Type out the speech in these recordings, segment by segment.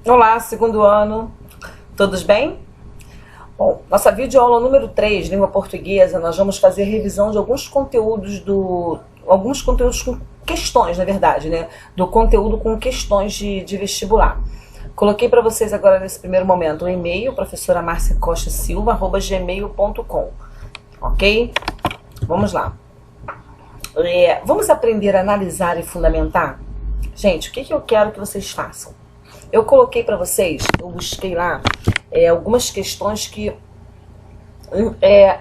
Olá, segundo ano, todos bem? Bom, nossa videoaula número 3, língua portuguesa, nós vamos fazer revisão de alguns conteúdos com questões, na verdade, né? Do conteúdo com questões de vestibular. Coloquei para vocês agora, nesse primeiro momento, um e-mail, professora Márcia Costa Silva, @gmail.com, ok? Vamos lá. Vamos aprender a analisar e fundamentar? Gente, o que eu quero que vocês façam? Eu coloquei para vocês, eu busquei lá algumas questões que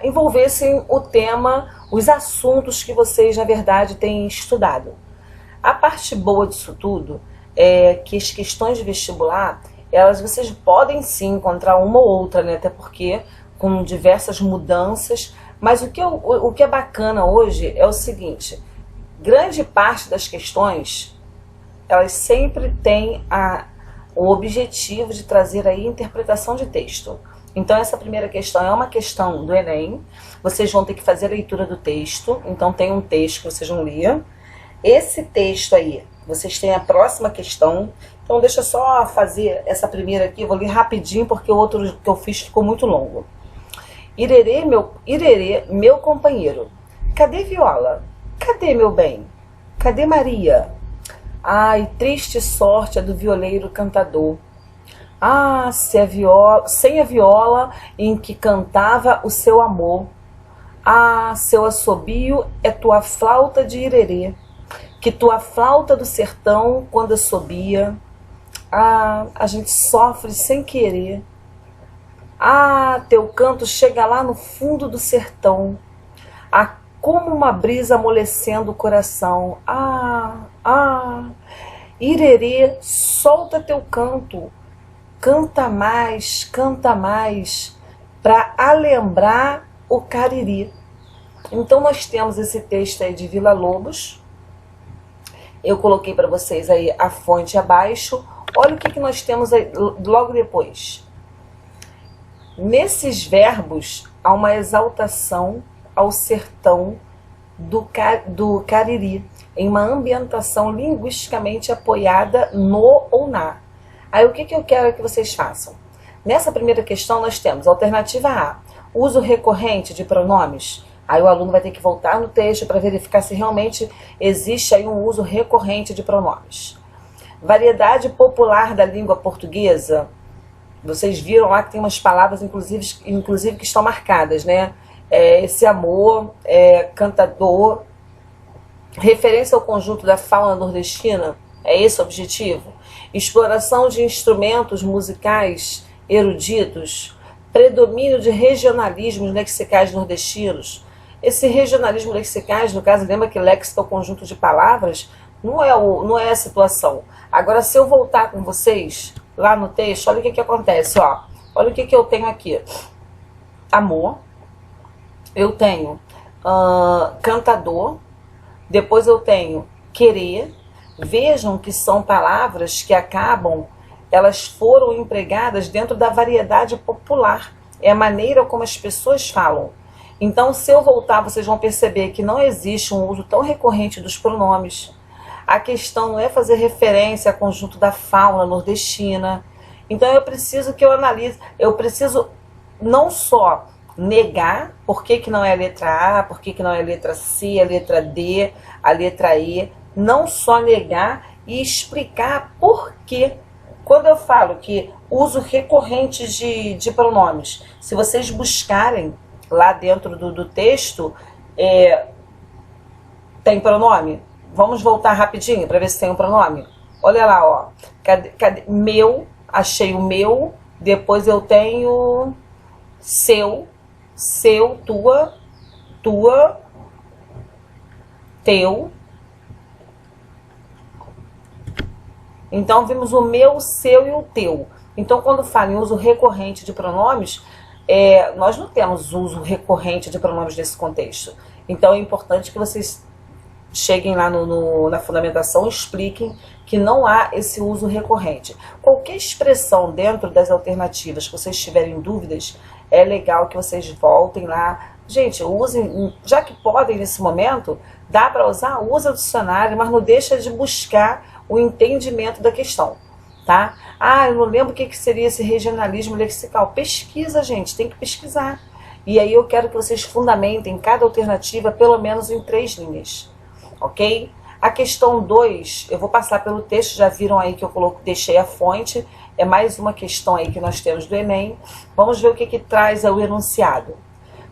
envolvessem o tema, os assuntos que vocês, na verdade, têm estudado. A parte boa disso tudo é que as questões de vestibular, vocês podem sim encontrar uma ou outra, né? Até porque com diversas mudanças, mas o que é bacana hoje é o seguinte: grande parte das questões, elas sempre têm o objetivo de trazer aí interpretação de texto. Então essa primeira questão é uma questão do Enem, vocês vão ter que fazer a leitura do texto, então tem um texto que vocês vão ler. Esse texto aí, vocês têm a próxima questão, então deixa eu só fazer essa primeira aqui, eu vou ler rapidinho porque o outro que eu fiz ficou muito longo. Irerê, meu companheiro, cadê Viola? Cadê meu bem? Cadê Maria? Ai, triste sorte a do violeiro cantador. Ah, sem a viola em que cantava o seu amor. Ah, seu assobio é tua flauta de irerê, que tua flauta do sertão quando assobia. Ah, a gente sofre sem querer. Ah, teu canto chega lá no fundo do sertão. Ah, como uma brisa amolecendo o coração. Irerê, solta teu canto, canta mais, para alembrar o Cariri. Então nós temos esse texto aí de Villa-Lobos. Eu coloquei para vocês aí a fonte abaixo. Olha o que nós temos aí logo depois. Nesses verbos há uma exaltação ao sertão do Cariri, em uma ambientação linguisticamente apoiada no ou na. Aí o que eu quero que vocês façam? Nessa primeira questão nós temos alternativa A, uso recorrente de pronomes. Aí o aluno vai ter que voltar no texto para verificar se realmente existe aí um uso recorrente de pronomes. Variedade popular da língua portuguesa. Vocês viram lá que tem umas palavras, inclusive que estão marcadas, né? Esse amor, cantador, referência ao conjunto da fauna nordestina, é esse o objetivo? Exploração de instrumentos musicais eruditos, predomínio de regionalismos lexicais nordestinos. Esse regionalismo lexicais, no caso, lembra que léxico é o conjunto de palavras, não é a situação. Agora, se eu voltar com vocês lá no texto, olha o que acontece, ó. Olha o que eu tenho aqui. Amor. Eu tenho cantador, depois eu tenho querer. Vejam que são palavras que elas foram empregadas dentro da variedade popular. É a maneira como as pessoas falam. Então, se eu voltar, vocês vão perceber que não existe um uso tão recorrente dos pronomes. A questão não é fazer referência ao conjunto da fauna nordestina. Então, eu preciso que eu analise, eu preciso não só negar por que não é a letra A, por que não é a letra C, a letra D, a letra E, não só negar e explicar por quê. Quando eu falo que uso recorrente de pronomes, se vocês buscarem lá dentro do texto, tem pronome? Vamos voltar rapidinho para ver se tem um pronome. Olha lá, ó. Cadê? Meu, achei o meu, depois eu tenho seu, tua, teu. Então vimos o meu, o seu e o teu. Então quando fala em uso recorrente de pronomes, nós não temos uso recorrente de pronomes nesse contexto. Então é importante que vocês cheguem lá na fundamentação e expliquem que não há esse uso recorrente. Qualquer expressão dentro das alternativas que vocês tiverem dúvidas, é legal que vocês voltem lá. Gente, usem, já que podem nesse momento, dá para usar, usa o dicionário, mas não deixa de buscar o entendimento da questão. tá? Ah, eu não lembro o que seria esse regionalismo lexical. Pesquisa, gente, tem que pesquisar. E aí eu quero que vocês fundamentem cada alternativa pelo menos em 3 linhas, ok? A questão 2, eu vou passar pelo texto, já viram aí que eu deixei a fonte, é mais uma questão aí que nós temos do Enem. Vamos ver o que traz o enunciado.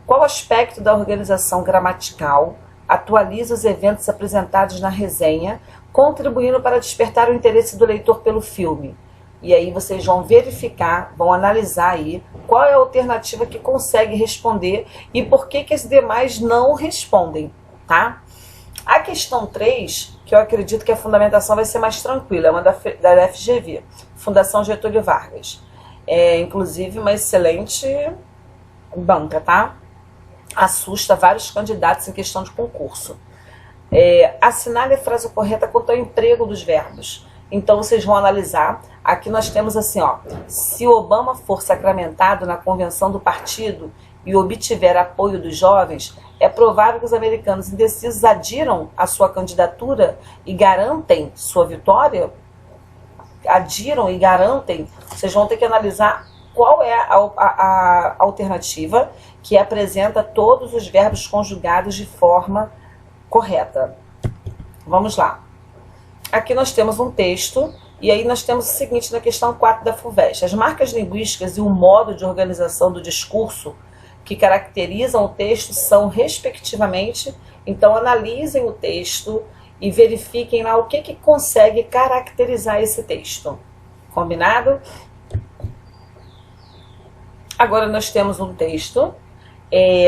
Qual aspecto da organização gramatical atualiza os eventos apresentados na resenha, contribuindo para despertar o interesse do leitor pelo filme? E aí vocês vão verificar, vão analisar aí qual é a alternativa que consegue responder e por que as demais não respondem, tá? A questão 3, que eu acredito que a fundamentação vai ser mais tranquila, é uma da FGV, Fundação Getúlio Vargas. É, inclusive, uma excelente banca, tá? Assusta vários candidatos em questão de concurso. Assinale a frase correta quanto ao emprego dos verbos. Então, vocês vão analisar. Aqui nós temos assim, ó. Se Obama for sacramentado na convenção do partido e obtiver apoio dos jovens, é provável que os americanos indecisos adiram a sua candidatura e garantem sua vitória? Adiram e garantem? Vocês vão ter que analisar qual é a alternativa que apresenta todos os verbos conjugados de forma correta. Vamos lá. Aqui nós temos um texto, e aí nós temos o seguinte na questão 4 da FUVEST. As marcas linguísticas e o modo de organização do discurso que caracterizam o texto são, respectivamente, então analisem o texto e verifiquem lá o que consegue caracterizar esse texto. Combinado? Agora nós temos um texto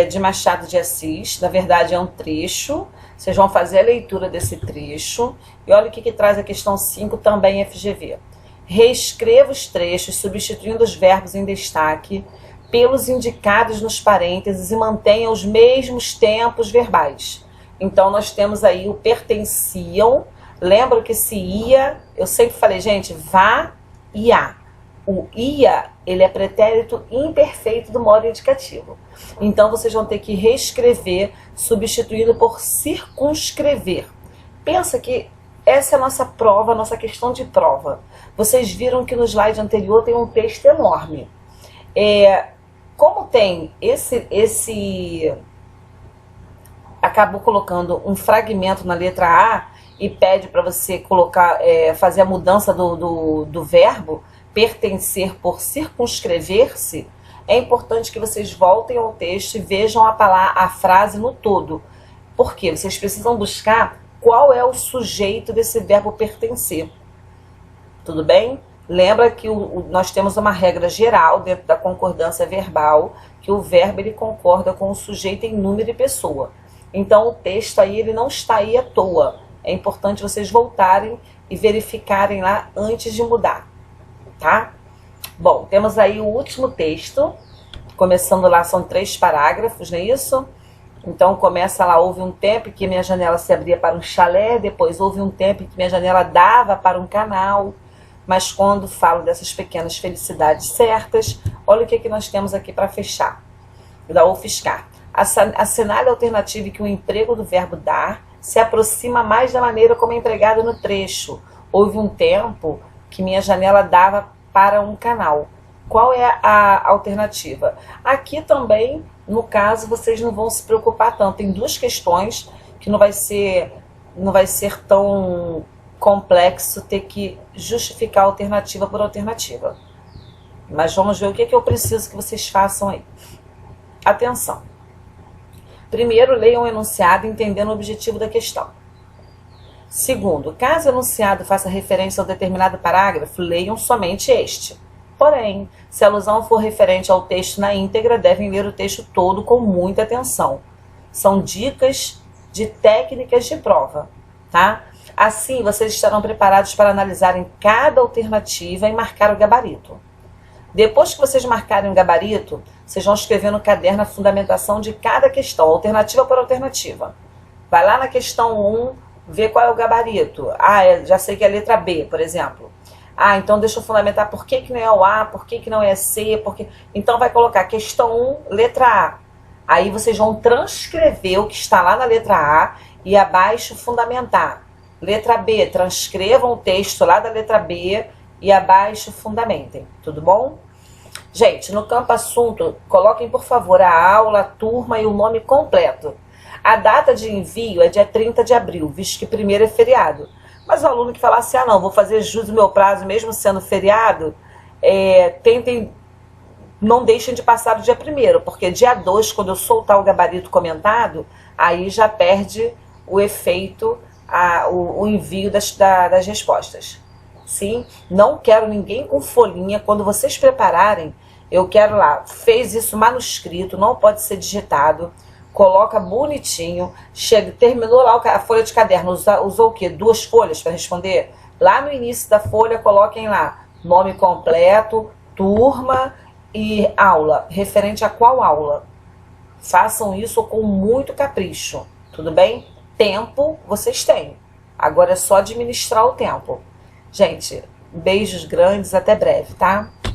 de Machado de Assis, na verdade é um trecho. Vocês vão fazer a leitura desse trecho. E olha o que traz a questão 5, também FGV. Reescreva os trechos, substituindo os verbos em destaque pelos indicados nos parênteses e mantenha os mesmos tempos verbais. Então, nós temos aí o pertenciam. Lembra que se ia, eu sempre falei, gente, vá, ia. O ia, ele é pretérito imperfeito do modo indicativo. Então, vocês vão ter que reescrever, substituindo por circunscrever. Pensa que essa é a nossa prova, a nossa questão de prova. Vocês viram que no slide anterior tem um texto enorme. Como tem acabou colocando um fragmento na letra A e pede para você colocar, fazer a mudança do verbo, pertencer por circunscrever-se, é importante que vocês voltem ao texto e vejam a frase no todo. Por quê? Vocês precisam buscar qual é o sujeito desse verbo pertencer. Tudo bem? Lembra que nós temos uma regra geral dentro da concordância verbal, que o verbo ele concorda com o sujeito em número e pessoa. Então o texto aí ele não está aí à toa. É importante vocês voltarem e verificarem lá antes de mudar. Tá? Bom, temos aí o último texto, começando lá, são 3 parágrafos, não é isso? Então começa lá, houve um tempo que minha janela se abria para um chalé, depois houve um tempo que minha janela dava para um canal, mas quando falo dessas pequenas felicidades certas, olha o que nós temos aqui para fechar, da UFSCar. Assinale a alternativa que o emprego do verbo dar se aproxima mais da maneira como é empregado no trecho. Houve um tempo que minha janela dava para um canal. Qual é a alternativa? Aqui também, no caso, vocês não vão se preocupar tanto. Tem 2 questões que não vai ser tão complexo ter que justificar alternativa por alternativa. Mas vamos ver o que eu preciso que vocês façam aí. Atenção. Primeiro, leiam o enunciado entendendo o objetivo da questão. Segundo, caso o enunciado faça referência a um determinado parágrafo, leiam somente este. Porém, se a alusão for referente ao texto na íntegra, devem ler o texto todo com muita atenção. São dicas de técnicas de prova, tá? Assim, vocês estarão preparados para analisarem cada alternativa e marcar o gabarito. Depois que vocês marcarem o gabarito, vocês vão escrever no caderno a fundamentação de cada questão, alternativa por alternativa. Vai lá na questão 1, vê qual é o gabarito. Já sei que é a letra B, por exemplo. Então deixa eu fundamentar por que não é o A, por que não é C, Então vai colocar questão 1, letra A. Aí vocês vão transcrever o que está lá na letra A e abaixo fundamentar. Letra B, transcrevam o texto lá da letra B e abaixo fundamentem, tudo bom? Gente, no campo assunto, coloquem por favor a aula, a turma e o nome completo. A data de envio é dia 30 de abril, visto que primeiro é feriado. Mas o aluno que falar assim, ah não, vou fazer jus do meu prazo mesmo sendo feriado, não deixem de passar do dia 1º, porque dia 2, quando eu soltar o gabarito comentado, aí já perde o efeito, o envio das respostas. Sim? Não quero ninguém com folhinha. Quando vocês prepararem, eu quero lá, fez isso manuscrito, não pode ser digitado, coloca bonitinho, terminou lá a folha de caderno, usou o quê? 2 folhas para responder? Lá no início da folha, coloquem lá, nome completo, turma e aula, referente a qual aula. Façam isso com muito capricho, tudo bem? Tempo vocês têm, agora é só administrar o tempo. Gente, beijos grandes, até breve, tá?